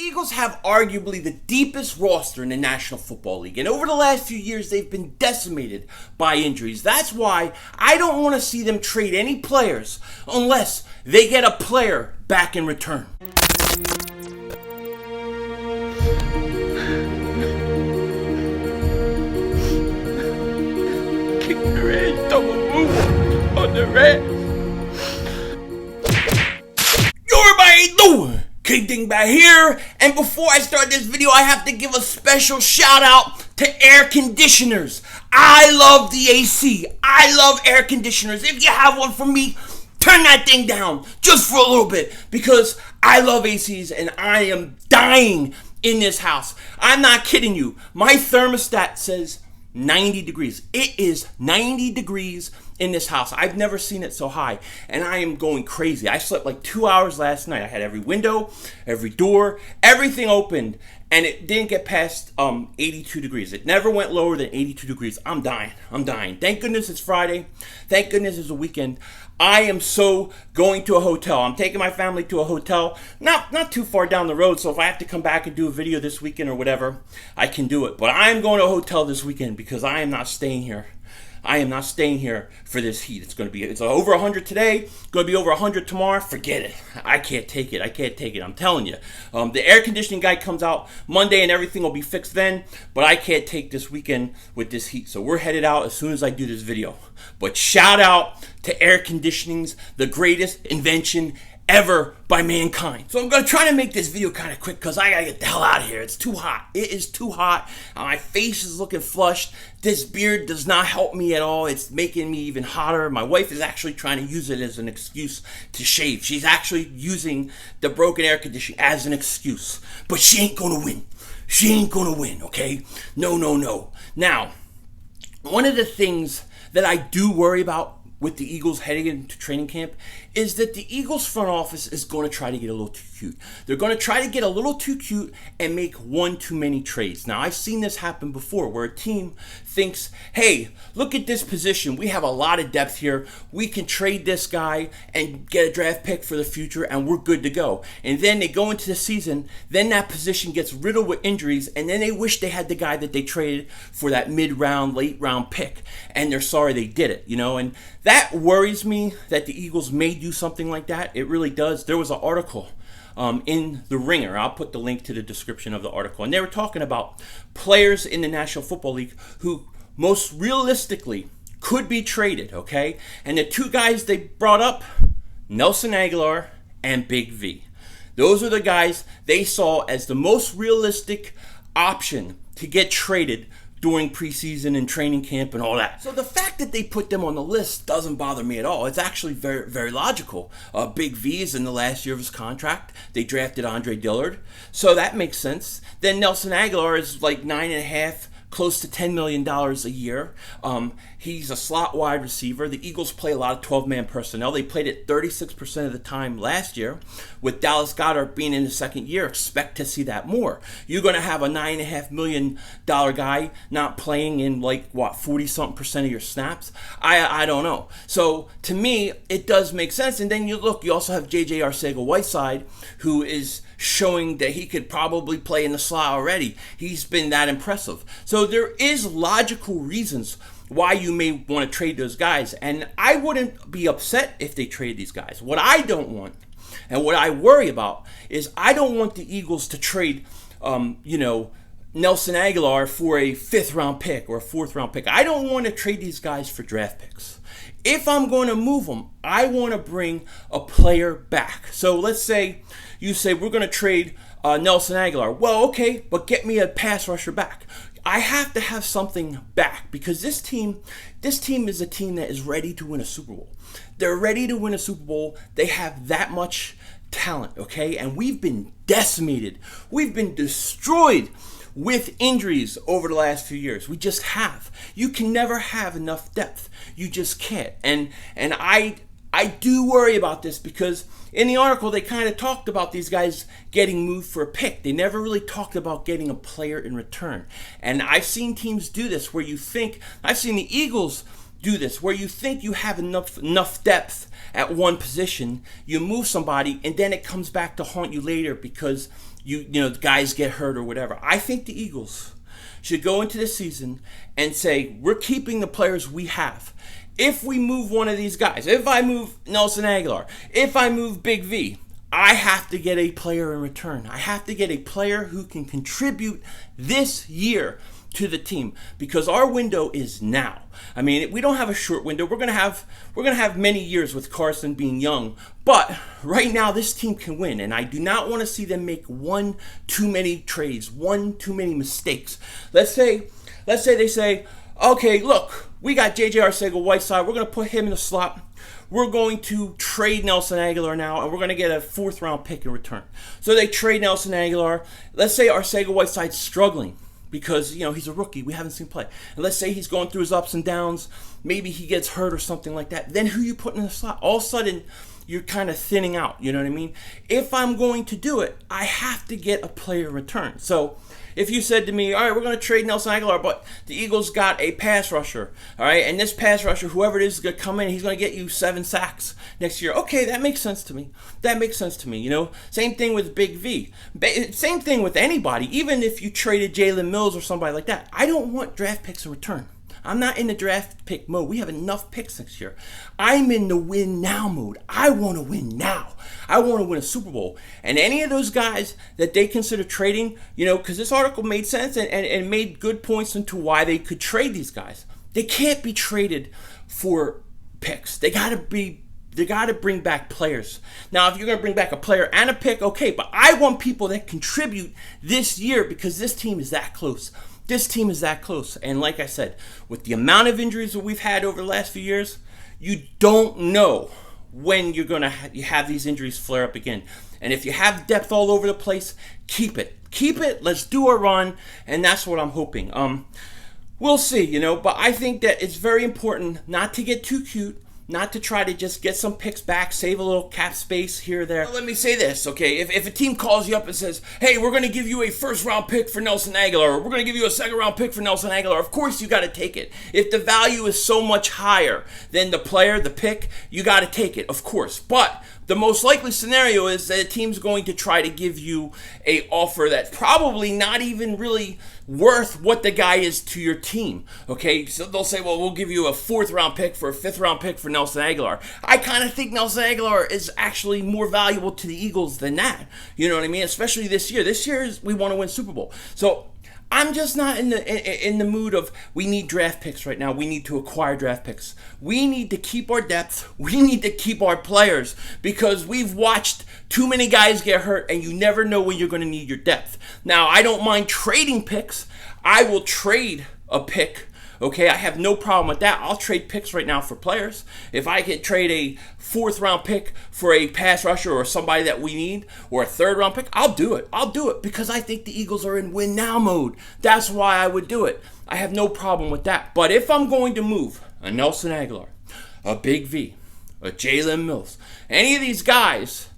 Eagles have arguably the deepest roster in the National Football League, and over the last few years they've been decimated by injuries. That's why I don't want to see them trade any players unless they get a player back in return. Kick the red, double move on the red. Everybody doing? King Ding back here, and before I start this video, I have to give a special shout out to air conditioners. I love the AC. I love air conditioners. If you have one for me, turn that thing down just for a little bit, because I love ACs and I am dying in this house. I'm not kidding you. My thermostat says 90 degrees. It is 90 degrees in this house. I've never seen it so high, and I am going crazy. I slept like 2 hours last night. I had every window, every door, everything opened, and it didn't get past 82 degrees. It never went lower than 82 degrees. I'm dying. Thank goodness it's Friday. Thank goodness it's a weekend. I am so going to a hotel. I'm taking my family to a hotel, not too far down the road, so if I have to come back and do a video this weekend or whatever, I can do it. But I am going to a hotel this weekend because I am not staying here. I am not staying here for this heat. It's over 100 today, going to be over 100 tomorrow. Forget it. I can't take it. I'm telling you. The air conditioning guy comes out Monday and everything will be fixed then, but I can't take this weekend with this heat. So we're headed out as soon as I do this video. But shout out to air conditionings, the greatest invention ever by mankind. So I'm going to try to make this video kind of quick because I got to get the hell out of here. It's too hot. It is too hot. My face is looking flushed. This beard does not help me at all. It's making me even hotter. My wife is actually trying to use it as an excuse to shave. She's actually using the broken air conditioning as an excuse. But she ain't going to win. She ain't going to win, okay? No. Now, one of the things that I do worry about with the Eagles heading into training camp is that the Eagles front office is going to try to get a little too cute. They're going to try to get a little too cute and make one too many trades. Now, I've seen this happen before where a team thinks, hey, look at this position. We have a lot of depth here. We can trade this guy and get a draft pick for the future and we're good to go. And then they go into the season, then that position gets riddled with injuries, and then they wish they had the guy that they traded for that mid-round, late-round pick. And they're sorry they did it, and that worries me that the Eagles may do something like that. It really does. There was an article in The Ringer. I'll put the link to the description of the article. And they were talking about players in the National Football League who most realistically could be traded, okay? And the two guys they brought up, Nelson Agholor and Big V. Those are the guys they saw as the most realistic option to get traded during preseason and training camp and all that. So the fact that they put them on the list doesn't bother me at all. It's actually very, very logical. Big V is in the last year of his contract. They drafted Andre Dillard, so that makes sense. Then Nelson Agholor is like 9.5, close to $10 million a year. He's a slot wide receiver. The Eagles play a lot of 12-man personnel. They played it 36% of the time last year. With Dallas Goedert being in the second year, expect to see that more. You're going to have a $9.5 million guy not playing in 40-something% of your snaps? I don't know. So to me, it does make sense. And then you also have J.J. Arcega-Whiteside, who is showing that he could probably play in the slot already. He's been that impressive. So there is logical reasons why you may want to trade those guys. And I wouldn't be upset if they trade these guys. What I don't want and what I worry about is I don't want the Eagles to trade, Nelson Agholor for a 5th-round pick or a 4th-round pick. I don't want to trade these guys for draft picks. If I'm going to move them, I want to bring a player back. So let's say you say we're going to trade Nelson Agholor. Well, okay, but get me a pass rusher back. I have to have something back because this team is a team that is ready to win a Super Bowl. They're ready to win a Super Bowl. They have that much talent, okay? And we've been decimated. We've been destroyed with injuries over the last few years. We just have. You can never have enough depth. You just can't. And I do worry about this because in the article they kind of talked about these guys getting moved for a pick. They never really talked about getting a player in return. And I've seen teams do this where I've seen the Eagles do this, where you think you have enough depth at one position, you move somebody, and then it comes back to haunt you later because guys get hurt or whatever. I think the Eagles should go into this season and say, we're keeping the players we have. If we move one of these guys, if I move Nelson Agholor, if I move Big V, I have to get a player in return. I have to get a player who can contribute this year to the team, because our window is now. I mean, we don't have a short window. We're gonna have many years with Carson being young, but right now this team can win, and I do not want to see them make one too many trades, one too many mistakes. Let's say they say, okay, look, we got J.J. Arcega-Whiteside. We're gonna put him in the slot. We're going to trade Nelson Agholor now, and we're going to get a 4th-round pick in return. So they trade Nelson Agholor. Let's say Arcega-Whiteside's struggling because, he's a rookie. We haven't seen play. And let's say he's going through his ups and downs. Maybe he gets hurt or something like that. Then who you put in the slot? All of a sudden, you're kind of thinning out. You know what I mean? If I'm going to do it, I have to get a player in return. So if you said to me, all right, we're going to trade Nelson Agholor, but the Eagles got a pass rusher, all right, and this pass rusher, whoever it is going to come in, he's going to get you 7 sacks next year. Okay, that makes sense to me. Same thing with Big V. Same thing with anybody, even if you traded Jalen Mills or somebody like that. I don't want draft picks in return. I'm not in the draft pick mode. We have enough picks next year. I'm in the win now mode. I want to win now. I want to win a Super Bowl. And any of those guys that they consider trading, because this article made sense and made good points into why they could trade these guys. They can't be traded for picks. They got to bring back players. Now, if you're going to bring back a player and a pick, okay, but I want people that contribute this year because this team is that close. This team is that close. And like I said, with the amount of injuries that we've had over the last few years, you don't know when you're going to have these injuries flare up again. And if you have depth all over the place, keep it. Keep it. Let's do a run. And that's what I'm hoping. We'll see, but I think that it's very important not to get too cute. Not to try to just get some picks back, save a little cap space here or there. Well, let me say this, okay? If a team calls you up and says, hey, we're going to give you a 1st-round pick for Nelson Agholor, or we're going to give you a 2nd-round pick for Nelson Agholor, of course you got to take it. If the value is so much higher than the player, the pick, you got to take it, of course. But the most likely scenario is that a team's going to try to give you a offer that's probably not even really worth what the guy is to your team, okay? So they'll say, well, we'll give you a 4th-round pick for a 5th-round pick for Nelson Agholor. I kind of think Nelson Agholor is actually more valuable to the Eagles than that. You know what I mean? Especially this year. This year we want to win Super Bowl. So I'm just not in the mood of we need draft picks right now. We need to acquire draft picks. We need to keep our depth. We need to keep our players because we've watched too many guys get hurt and you never know when you're going to need your depth. Now, I don't mind trading picks. I will trade a pick. Okay, I have no problem with that. I'll trade picks right now for players. If I could trade a 4th-round pick for a pass rusher or somebody that we need, or a 3rd-round pick, I'll do it. I'll do it because I think the Eagles are in win now mode. That's why I would do it. I have no problem with that. But if I'm going to move a Nelson Agholor, a Big V, a Jalen Mills, any of these guys,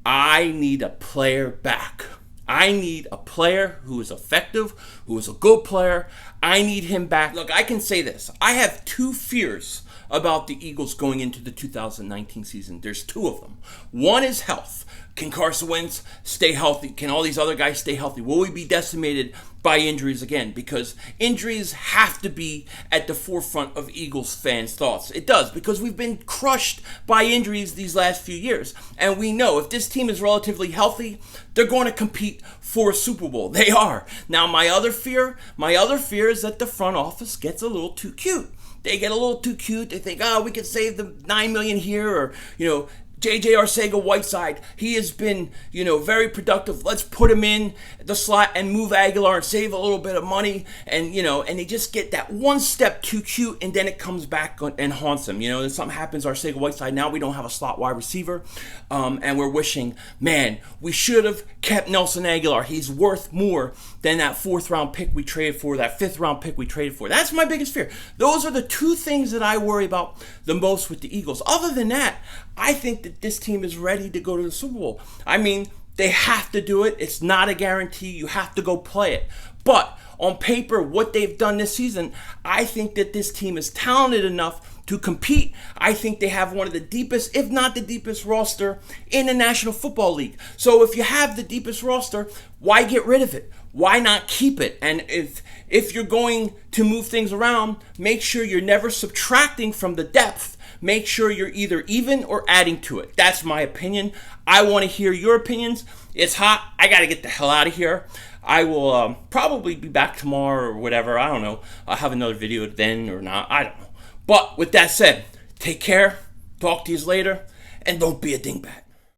I need a player back. I need a player who is effective, who is a good player. I need him back. Look, I can say this. I have 2 fears about the Eagles going into the 2019 season. There's 2 of them. One is health. Can Carson Wentz stay healthy? Can all these other guys stay healthy? Will we be decimated by injuries again? Because injuries have to be at the forefront of Eagles fans' thoughts. It does, because we've been crushed by injuries these last few years. And we know if this team is relatively healthy, they're going to compete for a Super Bowl. They are. Now, my other fear is that the front office gets a little too cute. They get a little too cute. They think, we could save the $9 million here, or, J.J. Arcega-Whiteside, he has been, very productive. Let's put him in the slot and move Agholor and save a little bit of money. And, and they just get that one step too cute, and then it comes back and haunts them. Then something happens to Arcega-Whiteside. Now we don't have a slot wide receiver. And we're wishing, man, we should have kept Nelson Agholor. He's worth more than that 4th-round pick we traded for, that 5th-round pick we traded for. That's my biggest fear. Those are the 2 things that I worry about the most with the Eagles. Other than that, I think that this team is ready to go to the Super Bowl. I mean, they have to do it. It's not a guarantee. You have to go play it. But on paper, what they've done this season, I think that this team is talented enough to compete. I think they have one of the deepest, if not the deepest roster in the National Football League. So if you have the deepest roster, why get rid of it? Why not keep it? And if you're going to move things around, make sure you're never subtracting from the depth. Make sure you're either even or adding to it. That's my opinion. I want to hear your opinions. It's hot. I got to get the hell out of here. I will probably be back tomorrow or whatever. I don't know. I'll have another video then or not. I don't know. But with that said, take care. Talk to you later. And don't be a dingbat.